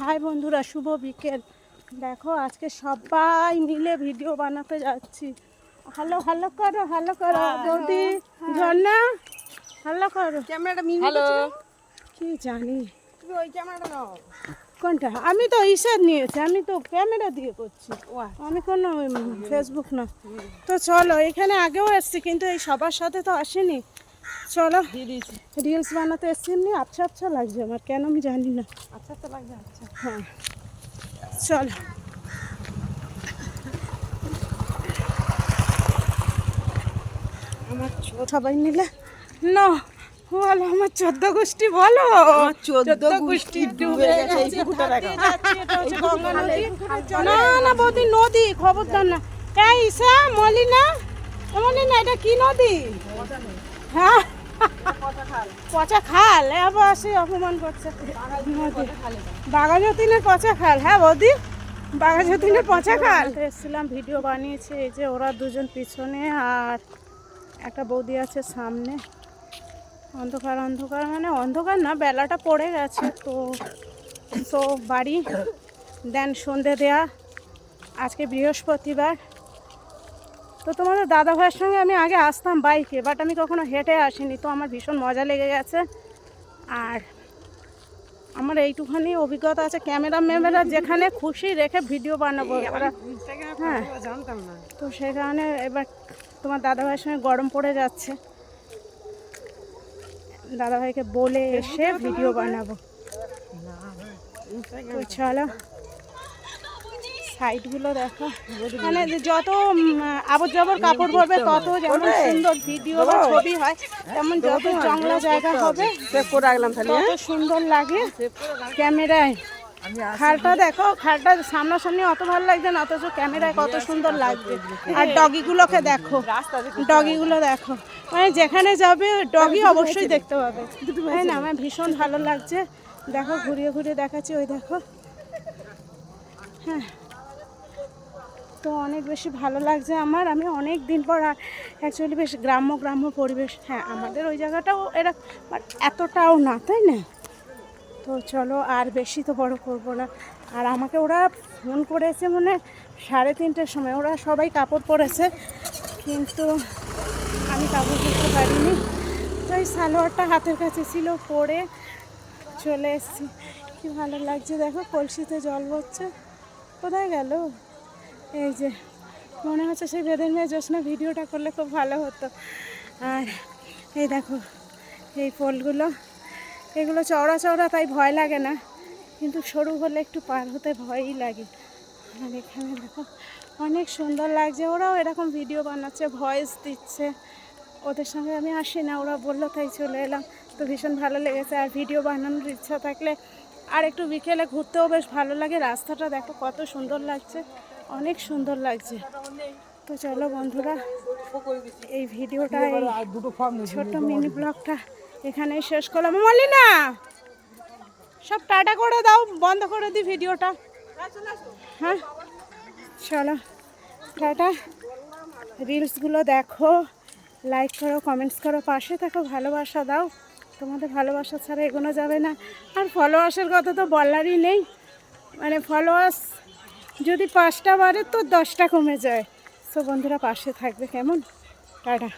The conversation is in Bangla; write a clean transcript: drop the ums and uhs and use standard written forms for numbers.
হাই বন্ধুরা, শুভ বিকেল। দেখো আজকে সবাই মিলে ভিডিও বানাতে যাচ্ছি। হ্যালো হ্যালো করো, হ্যালো করো বৌদি, ঝর্ণা হ্যালো করো। ক্যামেরাটা মিনি হ্যালো, কি জানি তুমি ওই ক্যামেরাটা নাও। কোনটা? আমি তো ইসের নিয়েছি, আমি তো ক্যামেরা দিয়ে করছি, আমি কোনো ফেসবুক না। তো চলো, এখানে আগেও এসছি কিন্তু এই সবার সাথে তো আসেনি। চলো রিলস বানাতে এসছি, এমনি আচ্ছা আচ্ছা লাগছে আমার, কেন আমি জানি না। আচ্ছা তো লাগবে। আচ্ছা হ্যাঁ চলো। আমার সবাই মিলে না বলো, আমার 14 গোষ্ঠী বলো। 14 গোষ্ঠী ডুবে গেছে এই পুকুরটা দেখো। এটা হচ্ছে গঙ্গা নদী। না না বৌদি, নদী খবরদার না। এই ঈশা মলিনা, মলিনা এটা কি নদী? হ্যাঁ পচা খাল, আবার সে অপমান করছে। বাঘাযতীনের পচা খাল। হ্যাঁ বৌদি, বাঘাযতীনের পচা খাল। এসেছিলাম, ভিডিও বানিয়েছে। এই যে ওরা দুজন পিছনে আর একটা বৌদি আছে সামনে। অন্ধকার অন্ধকার, মানে অন্ধকার না, বেলাটা পড়ে গেছে। তো বাড়ি দেন সন্ধে দেয়া। আজকে বৃহস্পতিবার। তো তোমাদের দাদা ভাইয়ের সঙ্গে আমি আগে আসতাম বাইকে, বাট আমি কখনো হেঁটে আসিনি। তো আমার ভীষণ মজা লেগে গেছে। আর আমার এইটুখানি অভিজ্ঞতা আছে, ক্যামেরা যেখানে খুশি রেখে ভিডিও বানাবো। হ্যাঁ জানতাম না। তো সেই কারণে এবার তোমার দাদা ভাইয়ের সঙ্গে গরম পড়ে যাচ্ছে, দাদাভাইকে বলে এসে ভিডিও বানাবো। তো চলো, সাইডগুলো দেখো, মানে যত আবর জবর কাপড় পরবে তত যেমন সুন্দর ভিডিও বা ছবি হয়, তেমন যত জংলা জায়গা হবে তত সুন্দর লাগে ক্যামেরায়। খালটা দেখো, খালটা সামনাসামনি অত ভালো লাগছে না, অথচ ক্যামেরায় কত সুন্দর লাগছে। আর ডগিগুলোকে দেখো, ডগিগুলো দেখো, মানে যেখানে যাবে ডগি অবশ্যই দেখতে পাবে, তাই না? আমার ভীষণ ভালো লাগছে। দেখো ঘুরিয়ে ঘুরিয়ে দেখাচ্ছি, ওই দেখো। হ্যাঁ, তো অনেক বেশি ভালো লাগছে আমার। আমি অনেক দিন পর অ্যাকচুয়ালি বেশ গ্রাম্য পরিবেশ। হ্যাঁ আমাদের ওই জায়গাটাও এরা, বাট এতটাও না, তাই না? তো চলো, আর বেশি তো বড় করব না। আর আমাকে ওরা ফোন করেছে মানে 3:30টার সময়। ওরা সবাই কাপড় পরেছে, কিন্তু আমি কাপড় পরতে পারিনি। তো এই সালোয়ারটা হাতের কাছে ছিল, পরে চলে এসেছি। কি ভালো লাগছে দেখো, কলসিতে জল পড়ছে। কোথায় গেল? এই যে মনে হচ্ছে সেই বেদের মেয়ে জ্যোৎস্না ভিডিওটা করলে খুব ভালো হতো। আর এই দেখো এই পোলগুলো, এগুলো চওড়া চওড়া, তাই ভয় লাগে না, কিন্তু সরু হলে একটু পার হতে ভয়ই লাগে। আর এখানে দেখো অনেক সুন্দর লাগছে। ওরাও এরকম ভিডিও বানাচ্ছে, ভয়েস দিচ্ছে। ওদের সঙ্গে আমি আসি না, ওরা বললো তাই চলে এলাম। তো ভীষণ ভালো লেগেছে। আর ভিডিও বানানোর ইচ্ছা থাকলে আর একটু বিকেলে ঘুরতেও বেশ ভালো লাগে। রাস্তাটা দেখো কত সুন্দর লাগছে, অনেক সুন্দর লাগছে। তো চলো বন্ধুরা, এই ভিডিওটা, ছোট্ট মিনি ব্লগটা এখানেই শেষ করলাম। মলিনা সব টাটা করে দাও, বন্ধ করে দিই ভিডিওটা। হ্যাঁ চলো টাটা। রিলসগুলো দেখো, লাইক করো, কমেন্টস করো, পাশে থাকো, ভালোবাসা দাও। তোমাদের ভালোবাসা ছাড়া এগোনো যাবে না। আর ফলোয়ার্সের কথা তো বলারই নেই, মানে ফলোয়ার্স যদি 5টা বাড়ে তো 10টা কমে যায়। তো বন্ধুরা পাশে থাকবে, কেমন? টাটা।